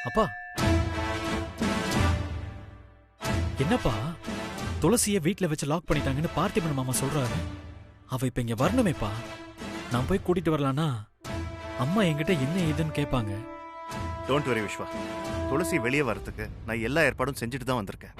அப்பா, என்னப்பா துளசிய வீட்ல வச்சு லாக் பண்ணிட்டாங்கன்னு பார்த்திபன் மாமா சொல்றாரு. அவ இப்ப இங்க வரணுமேப்பா. நான் போய் கூட்டிட்டு வரலானா அம்மா என்கிட்ட என்ன ஏதுன்னு கேட்பாங்க. டோன்ட் வரி விஸ்வா, துளசி வெளியே வரதுக்கு நான் எல்லா ஏற்பாடும் செஞ்சுட்டு தான் வந்திருக்கேன்.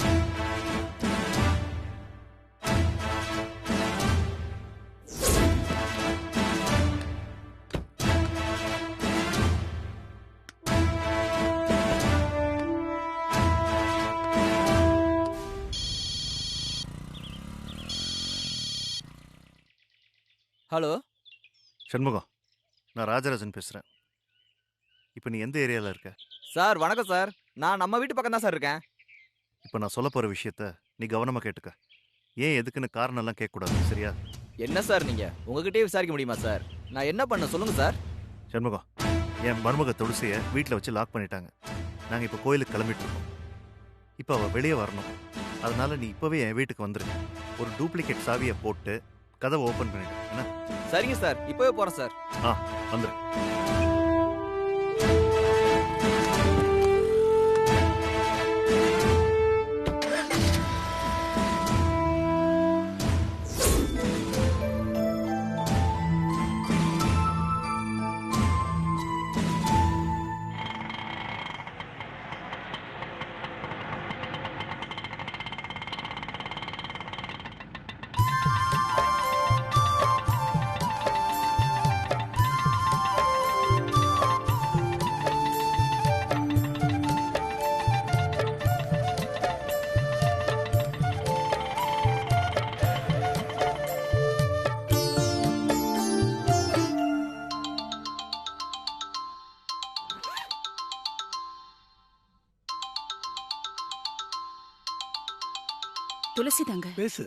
ஹலோ சண்முகம், நான் ராஜராஜன் பேசுறேன். இப்போ நீ எந்த ஏரியாவில் இருக்க? சார், வணக்கம் சார். நான் நம்ம வீட்டு பக்கம் தான் சார் இருக்கேன். இப்போ நான் சொல்ல போகிற விஷயத்த நீ கவனமாக கேட்டுக்க. ஏன் எதுக்குன்னு காரணம் எல்லாம் கேட்கக்கூடாது, சரியா? என்ன சார் நீங்க உங்ககிட்டயே விசாரிக்க முடியுமா சார்? நான் என்ன பண்ண சொல்லுங்க சார். சண்முகம், என் மருமக துளசியை வீட்டில் வச்சு லாக் பண்ணிட்டாங்க. நாங்கள் இப்போ கோயிலுக்கு கிளம்பிட்டு இருக்கோம். இப்போ அவள் வெளியே வரணும். அதனால நீ இப்போவே என் வீட்டுக்கு வந்துரு. ஒரு டூப்ளிகேட் சாவியை போட்டு கதவை ஓப்பன் பண்ணிடு. என்ன? சரிங்க சார், இப்போவே போறேன் சார். வந்துரு. துளசி தாங்க. பேசு.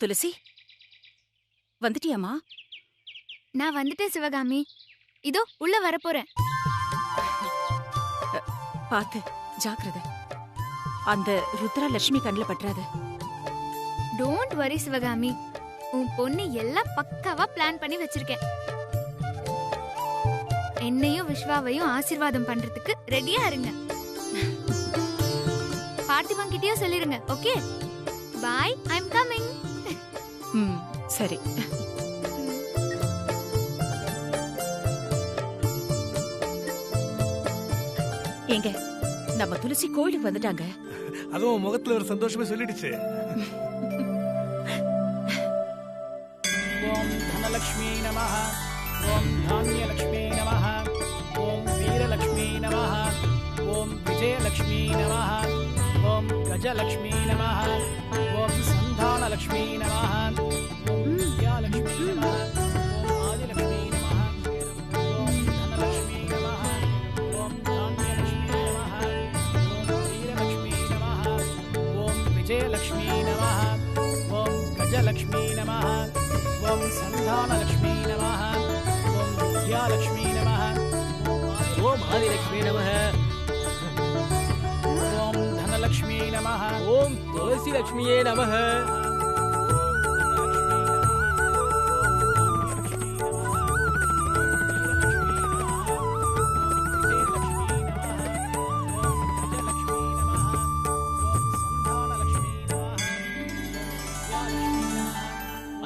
துளசி, வந்துட்டியாமா? நான் வந்துட்டேன் சிவகாமி. இதோ உள்ள வரப்போறேன். பாத்து ஜாக்கிரதை. அந்த ருத்ரா லட்சுமி கண்ணுல பற்றாத. டோன்ட் வரி சிவகாமி, உன் பொண்ணு எல்லாம் பக்காவா பிளான் பண்ணி வச்சிருக்கேன். என்னையும் விஸ்வாவையும் ஆசீர்வாதம் பண்றதுக்கு ரெடியா இருங்க. பார்த்திபன் கிட்டயும் சொல்லிருங்க. Okay, bye, I am coming. சரி. ஏங்க, நம்ம துளசி கோயிலுக்கு வந்துட்டாங்க. அதுவும் முகத்துல ஒரு சந்தோஷமே சொல்லிடுச்சு. ஓம் தனலக்ஷ்மி நமஹ, ஓம் தானியலக்ஷ்மி நமஹ, ஓம் வீரலக்ஷ்மி நமஹ, ஓம் விஜயலக்ஷ்மி நமஹ, ஓம் கஜலக்ஷ்மி நமஹ, ஓம் சந்தானலக்ஷ்மி நமஹ, ஓம் வித்யாலக்ஷ்மி நமஹ, ஓம் ஆதிலக்ஷ்மி நமஹ, ஓம் தனலக்ஷ்மி நமஹ, ஓம் தானியலக்ஷ்மி நமஹ, ஓம் வீரலக்ஷ்மி நமஹ, ஓம் விஜயலக்ஷ்மி நமஹ, ஓம் கஜலக்ஷ்மி நமஹ, ஓம் சந்தானலக்ஷ்மி நமஹ, ஓம் வித்யாலக்ஷ்மி நமஹ, ஓம் ஆதிலக்ஷ்மி நமஹ, ஓம் தனலக்ஷ்மி நமஹ, ஓம் துளசி லக்ஷ்மியே நமஹ.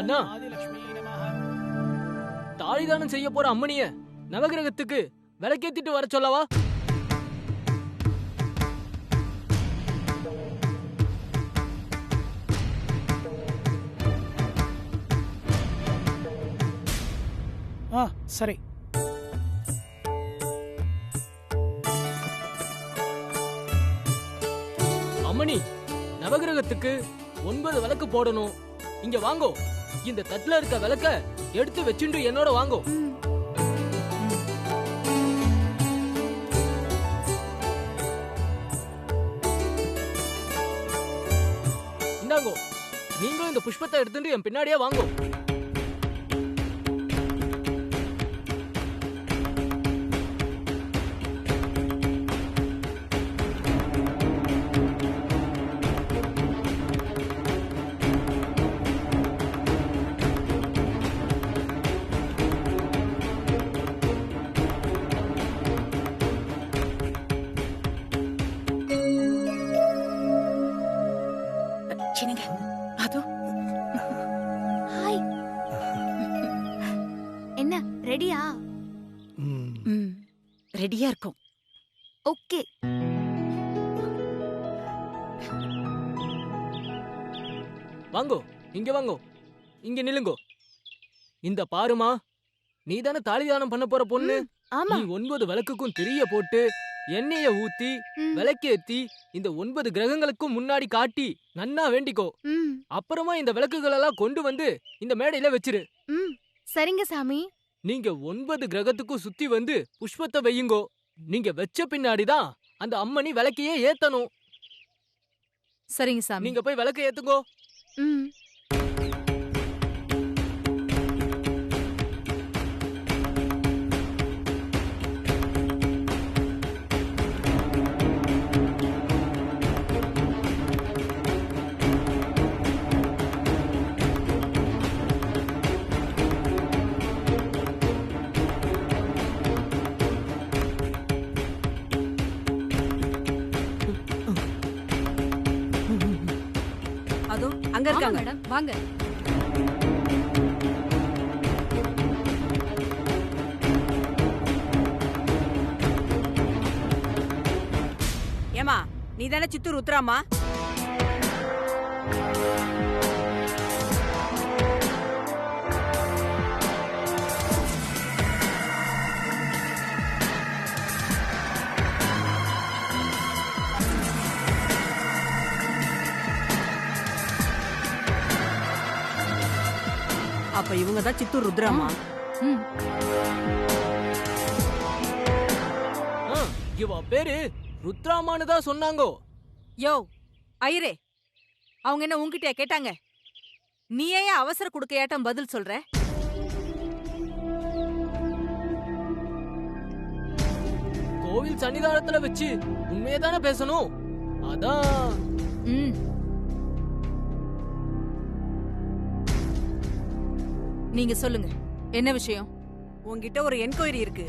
அண்ணா, தாலிதானம் செய்ய போற அம்மனிய நவகிரகத்துக்கு விளக்கேத்திட்டு வர சொல்லவா? சரி. அம்மணி, நவகிரகத்துக்கு 9 விளக்கு போடணும். இங்க வாங்கோ. இந்த தட்டுல இருக்க விளக்க எடுத்து வச்சுட்டு என்னோட வாங்கோ. இந்தாங்கோ. நீங்களும் இந்த புஷ்பத்தை எடுத்துட்டு என் பின்னாடியே வாங்கோ. ரெடியா இருக்கோம். ஓகே. வாங்கோ, இங்க வாங்கோ, இங்க நில்லுங்கோ. இந்த பாருமா, நீ தானே தாலி தானம் பண்ண போற பொண்ணு. ஆமா. நீ 9 விளக்குக்கும் திரிய போட்டு எண்ணெய ஊத்தி விளக்கேத்தி இந்த 9 கிரகங்களுக்கும் முன்னாடி காட்டி நன்னா வேண்டிக்கோ. அப்புறமா இந்த விளக்குகள் எல்லாம் கொண்டு வந்து இந்த மேடையில வச்சிரு. சரிங்க சாமி. நீங்க 9 கிரகத்துக்கும் சுத்தி வந்து புஷ்பத்தை வையுங்கோ. நீங்க வச்ச பின்னாடிதான் அந்த அம்மனி விளக்கையே ஏத்தணும். சரிங்க சாமி. நீங்க போய் விளக்க ஏத்துங்கோ. அதோ அங்க இருக்காங்க. மேடம் வாங்க. ஏமா, நீ தானே சித்தூர் உத்தராமா? அப்ப இவங்க தான் சித்தூர் ருத்ராமா? இவ பேரு ருத்ராமான்னு தான் சொன்னாங்கோ. யோ ஐயரே, அவங்க என்ன உன்கிட்டயா கேட்டாங்க? நீ ஏன் அவசர குடுக்கையாட்டம் பதில் சொல்ற? கோவில் சன்னிதானத்துல வச்சு உண்மையதானே பேசணும். அதான். நீங்க சொல்லுங்க, என்ன விஷயம்? உன்கிட்ட ஒரு என்கொயரி இருக்கு.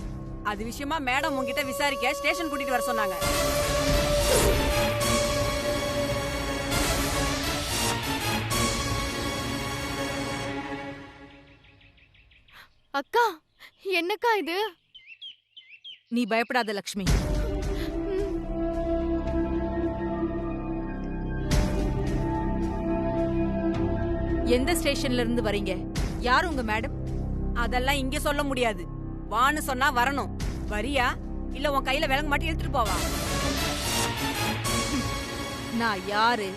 அது விஷயமா மேடம் உன்கிட்ட விசாரிக்க ஸ்டேஷன் கூட்டிட்டு வர சொன்னாங்க. அக்கா, என்னக்கா இது? நீ பயப்படாத லக்ஷ்மி. எந்த ஸ்டேஷன்ல இருந்து வரீங்க? யார் உங்க மேடம்? அதெல்லாம் இங்க சொல்ல முடியாது. வான்னு சொன்னா வரணும். வரியா இல்ல உன் கையில விலங்கு மாட்டி எடுத்துட்டு போவா? நான் யாரு,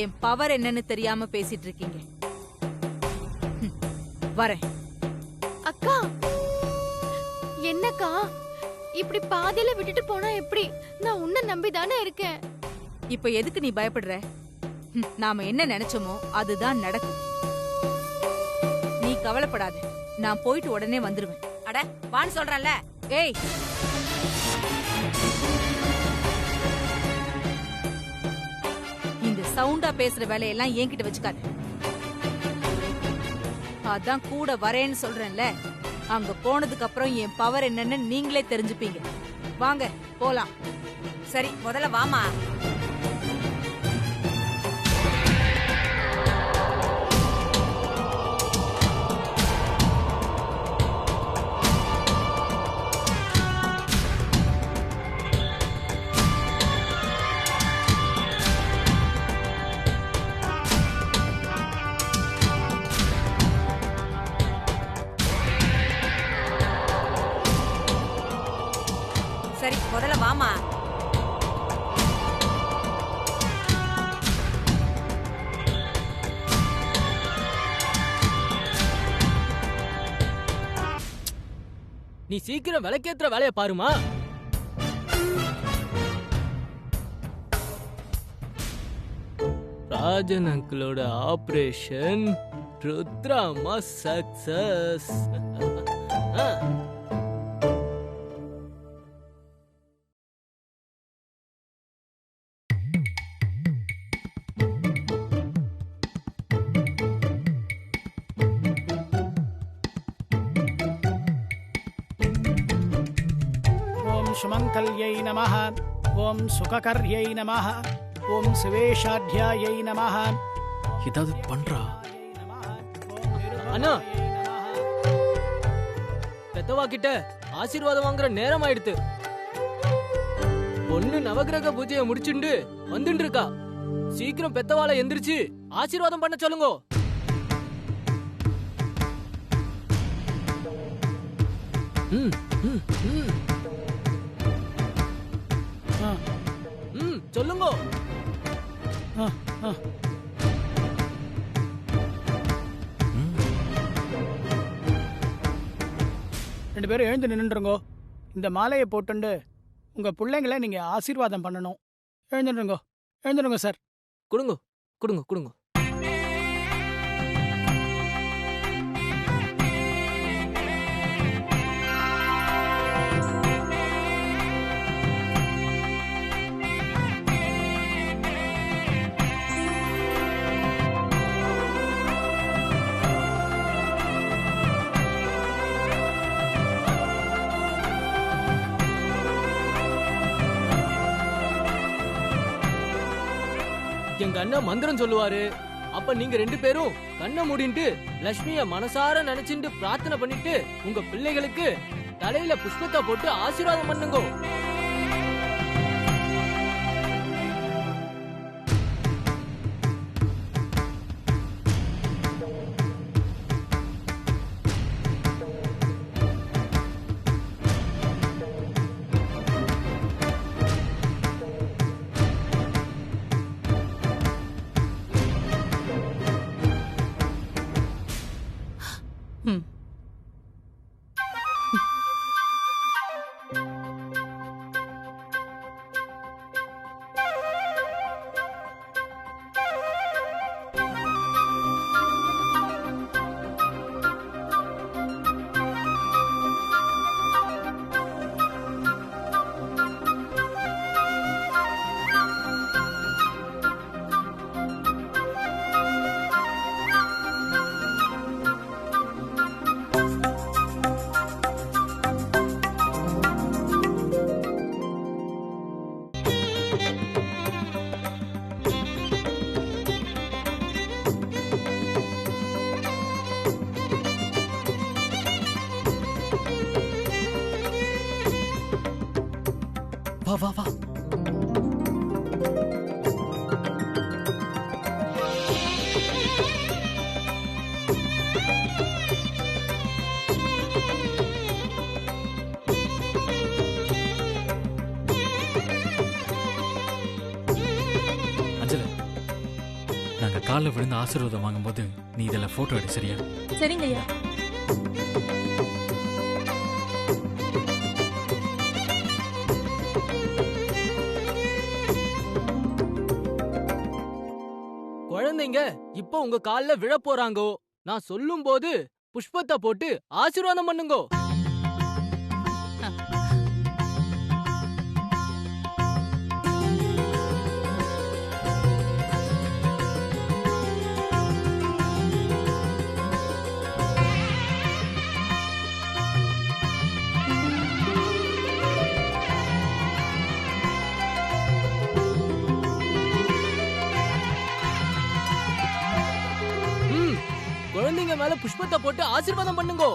என் பவர் என்னன்னு தெரியாம பேசிட்டு இருக்கீங்க. வரேன். அக்கா, என்னக்கா இப்படி பாதியில விட்டுட்டு போனா எப்படி? நான் உன்னை நம்பிதானே இருக்கேன். இப்ப எதுக்கு நீ பயப்படுற? நாம என்ன நினைச்சோமோ அதுதான் நடக்கும். நீ கவலைப்படாத, நான் போயிட்டு உடனே வந்துருவேன். அட வான்னு சொல்றேன்ல. ஏய், இந்த சவுண்டா பேசுற வேலையெல்லாம் என்கிட்ட வச்சுக்காத. அதான் கூட வரேன்னு சொல்றேன்ல. அங்க போனதுக்கு அப்புறம் என் பவர் என்னன்னு நீங்களே தெரிஞ்சுப்பீங்க. வாங்க போலாம். சரி, முதல்ல வாமா. சரி, முதல்ல வாமா. நீ சீக்கிரம் விளக்கேத்துற வேலைய பாருமா. ராஜன் அங்கிளோட ஆபரேஷன் ருத்ராமா சக்சஸ். சுமங்கல்யை நமஹ. ஓம் சுககர்யை நமஹ. ஓம் சிவேஷாத்யாயை நமஹ. ஏதாவது பண்றா. அண்ணா, பெத்தவா கிட்ட ஆசீர்வாதம் வாங்குற நேரம் ஆயிடுத்து. பொண்ணு நவகிரக பூஜையை முடிச்சுண்டு வந்துட்டு இருக்கா. சீக்கிரம் பெத்தவாளை எந்திரிச்சு ஆசீர்வாதம் பண்ண சொல்லுங்க. சொல்லுங்க. ரெண்டு பேரும் எழுந்து நின்றுங்கோ. இந்த மாலையை போட்டுண்டு உங்க பிள்ளைங்களை நீங்க ஆசீர்வாதம் பண்ணணும். எழுந்துருங்கோ, எழுந்துருங்க சார். கொடுங்க கொடுங்க கொடுங்க. எங்க அண்ணன் மந்திரம் சொல்லுவாரு. அப்ப நீங்க ரெண்டு பேரும் கண்ணை மூடிட்டு லட்சுமிய மனசார நினைச்சுட்டு பிரார்த்தனை பண்ணிட்டு உங்க பிள்ளைகளுக்கு தலையில புஷ்பத்தை போட்டு ஆசீர்வாதம் பண்ணுங்க. வா வா வா. அஞ்சலி, நாங்க காலில் விழுந்து ஆசீர்வாதம் வாங்கும்போது நீ இதில் போட்டோ எடு, சரியா? சரிங்க ஐயா. குழந்தைங்க இப்ப உங்க கால்ல விழ போறாங்கோ. நான் சொல்லும் போது புஷ்பத்தை போட்டு ஆசீர்வாதம் பண்ணுங்கோ. குழந்தைங்க மேல புஷ்பத்தை போட்டு ஆசீர்வாதம் பண்ணுங்கோ.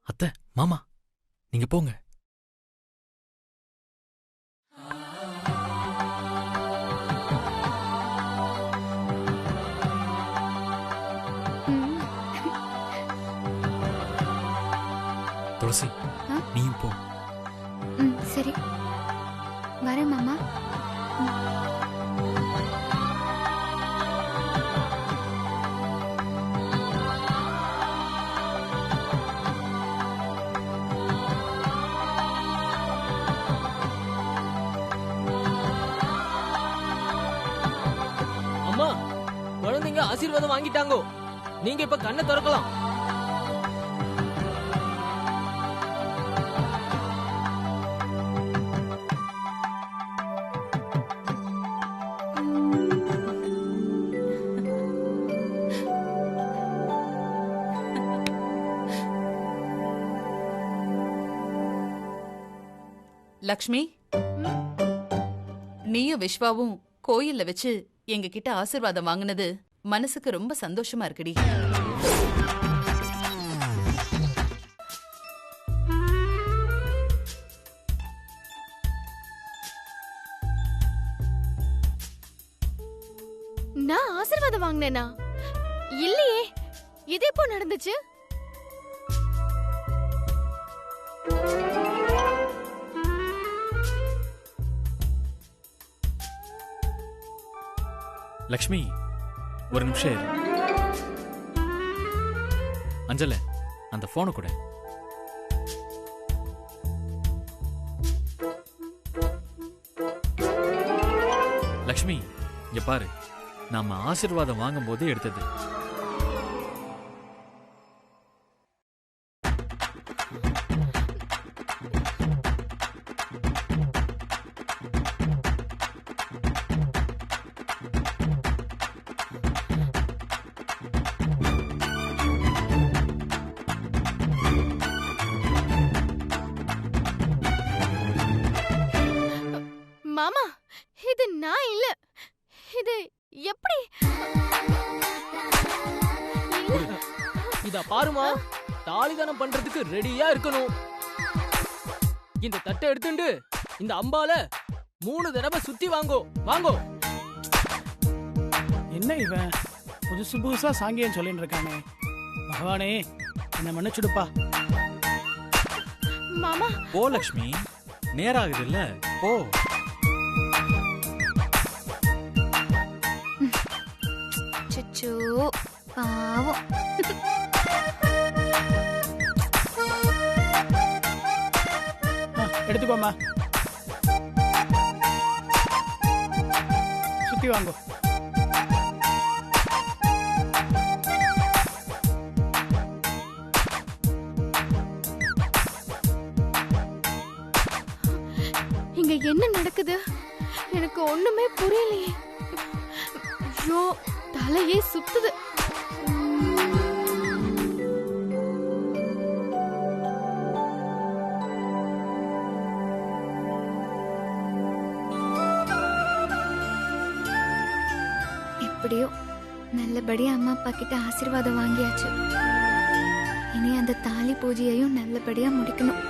அத்தை, மாமா, நீங்க போங்க. துளசி, நீயும் போ. சரி, வரேன் மாமா. அம்மா, குழந்தைங்க ஆசீர்வாதம் வாங்கிட்டாங்கோ. நீங்க இப்ப கண்ணை திறக்கலாம். லக்ஷ்மி, நீயும் விஸ்வாவும் கோயில்ல வச்சு எங்க கிட்ட ஆசீர்வாதம் வாங்கினது மனசுக்கு ரொம்ப சந்தோஷமா இருக்குடி. நான் ஆசீர்வாதம் வாங்கினேனா? இல்லையே, இது எப்போ நடந்துச்சு? லக்ஷ்மி, ஒரு நிமிஷம் இரு. அஞ்சல, அந்த போனை கூட. லக்ஷ்மி, இங்க பாரு, நாம ஆசீர்வாதம் வாங்கும் போது எடுத்தது. மாமா, இது நான் இல்ல. இது எப்படி? இத பாருமா, தாலிதானம் பண்றதுக்கு ரெடியா இருக்கணும். இந்த தட்டை எடுத்துண்டு இந்த அம்பால 3 தடவை சுத்தி வாங்கோ. வாங்கோ. என்ன இவன் புதுசு புதுசா சாங்கியம் சொல்லிட்டு இருக்கானே. பகவானே, என்ன மன்னிச்சுடுப்பா. மாமா, போ லக்ஷ்மி, நேராகுது இல்ல, போ. சச்சோ, பாவம். எடுத்துக்கோமா, சுத்தி வாங்கோ. இங்க என்ன நடக்குது? எனக்கு ஒண்ணுமே புரியலையே. ஐயோ, தலையே சுத்துது. எப்படியோ நல்லபடியா அம்மா அப்பா கிட்ட ஆசீர்வாதம் வாங்கியாச்சு. இனி அந்த தாலி பூஜையையும் நல்லபடியா முடிக்கணும்.